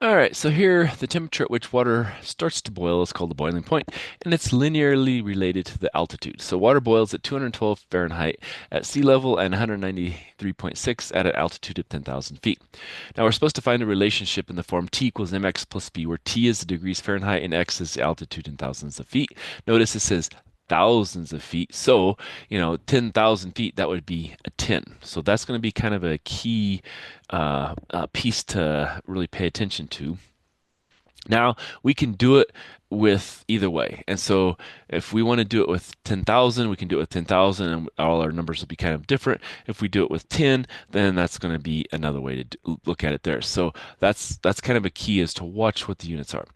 All right, so here the temperature at which water starts to boil is called the boiling point, and it's linearly related to the altitude. So water boils at 212 Fahrenheit at sea level and 193.6 at an altitude of 10,000 feet. Now we're supposed to find a relationship in the form T equals mx plus b, where T is the degrees Fahrenheit and x is the altitude in thousands of feet. Notice it says thousands of feet. So, 10,000 feet, that would be a 10. So that's going to be kind of a key piece to really pay attention to. Now, we can do it with either way. And so if we want to do it with 10,000, we can do it with 10,000 and all our numbers will be kind of different. If we do it with 10, then that's going to be another way to look at it there. So that's kind of a key as to watch what the units are.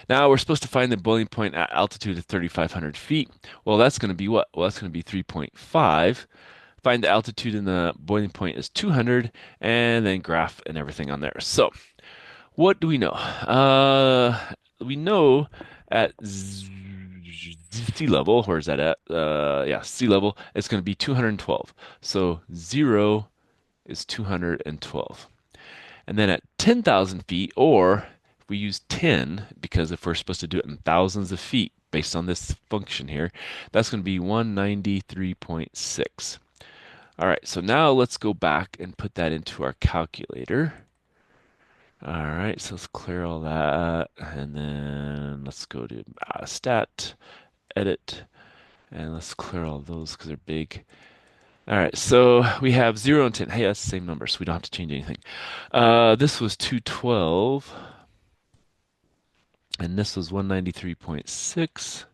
Now, we're supposed to find the boiling point at altitude of 3,500 feet. Well, that's going to be what? Well, that's going to be 3.5. Find the altitude in the boiling point is 200 and then graph and everything on there. So what do we know? We know at sea level, where is that at? Yeah, sea level, it's going to be 212. So 0 is 212. And then at 10,000 feet, or if we use 10, because if we're supposed to do it in thousands of feet based on this function here, that's going to be 193.6. All right, so now let's go back and put that into our calculator. All right, so let's clear all that. And then let's go to stat, edit, and let's clear all those because they're big. All right, so we have 0 and 10. Hey, that's the same number, so we don't have to change anything. This was 212, and this was 193.6.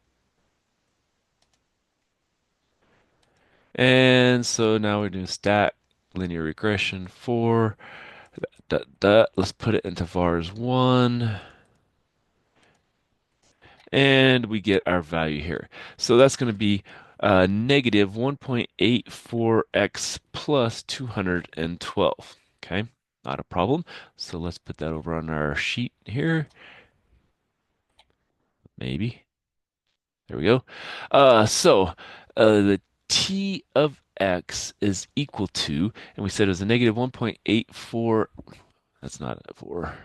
And so now we're doing stat, linear regression, 4. Let's put it into vars 1. And we get our value here. So that's going to be negative 1.84x plus 212. Okay, not a problem. So let's put that over on our sheet here. Maybe. There we go. The t of x is equal to, and we said it was a negative 1.84. That's not a 4.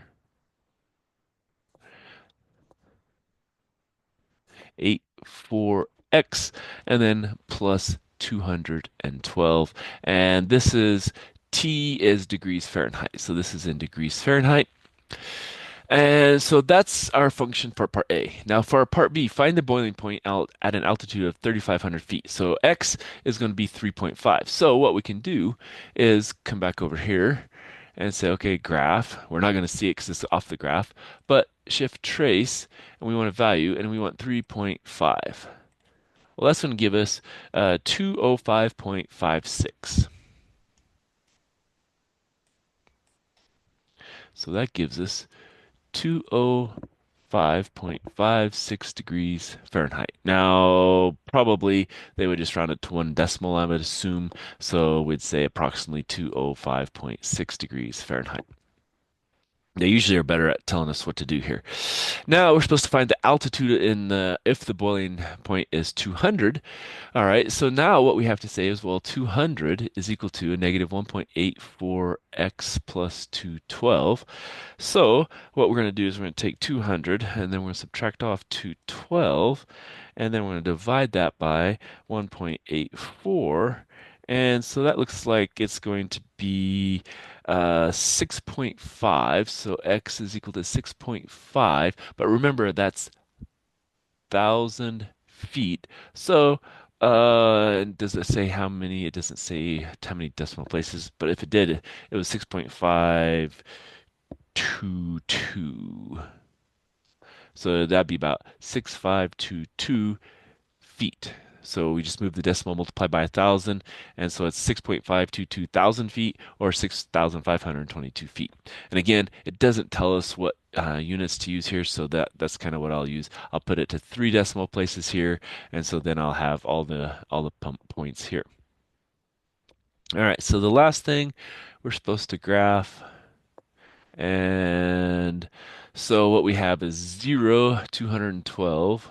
84x and then plus 212. And this is T is degrees Fahrenheit. So this is in degrees Fahrenheit. And so that's our function for part A. Now for part B, find the boiling point out at an altitude of 3,500 feet. So X is going to be 3.5. So what we can do is come back over here and say, okay, graph. We're not going to see it because it's off the graph, but shift trace, and we want a value, and we want 3.5. Well, that's going to give us 205.56. So that gives us 205.56 degrees Fahrenheit. Now, probably they would just round it to one decimal, I would assume. So we'd say approximately 205.6 degrees Fahrenheit. They usually are better at telling us what to do here. Now we're supposed to find the altitude in the if the boiling point is 200. All right, so now what we have to say is, well, 200 is equal to a negative 1.84x plus 212. So what we're going to do is we're going to take 200 and then we're going to subtract off 212 and then we're going to divide that by 1.84. And so that looks like it's going to be 6.5. So x is equal to 6.5. But remember, that's 1,000 feet. So does it say how many? It doesn't say how many decimal places. But if it did, it was 6.522. So that'd be about 6,522 feet. So we just move the decimal, multiply by 1,000, and so it's 6.522 thousand feet or 6,522 feet. And again, it doesn't tell us what units to use here, so that's kind of what I'll use. I'll put it to 3 decimal places here, and so then I'll have all the pump points here. All right, so the last thing we're supposed to graph, and so what we have is 0, 212.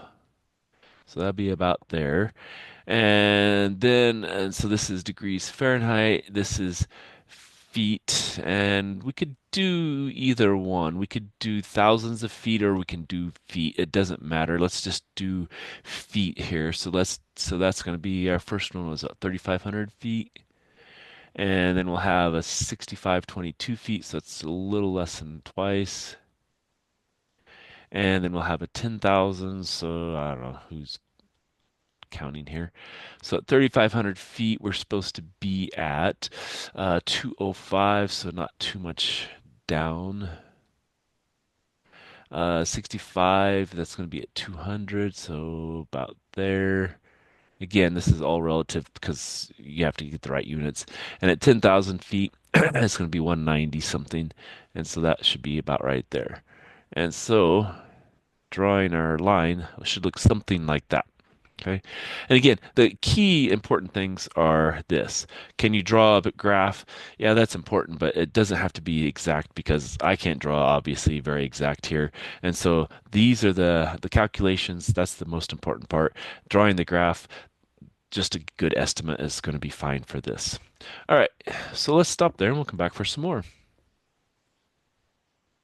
So that'd be about there. And then, and so this is degrees Fahrenheit. This is feet. feet, and we could do either one. We could do thousands of feet or we can do feet. It doesn't matter. Let's just do feet here. So that's going to be our first one was 3,500 feet. And then we'll have a 6,522 feet, so it's a little less than twice. And then we'll have a 10,000, so I don't know who's counting here. So at 3,500 feet, we're supposed to be at 205, so not too much down. 65, that's going to be at 200, so about there. Again, this is all relative because you have to get the right units. And at 10,000 feet, it's going to be 190 something. And so that should be about right there. And so drawing our line should look something like that. Okay. And again, the key important things are this. Can you draw a graph? Yeah, that's important, but it doesn't have to be exact because I can't draw obviously very exact here. And so these are the calculations. That's the most important part. Drawing the graph, just a good estimate is going to be fine for this. All right, so let's stop there and we'll come back for some more.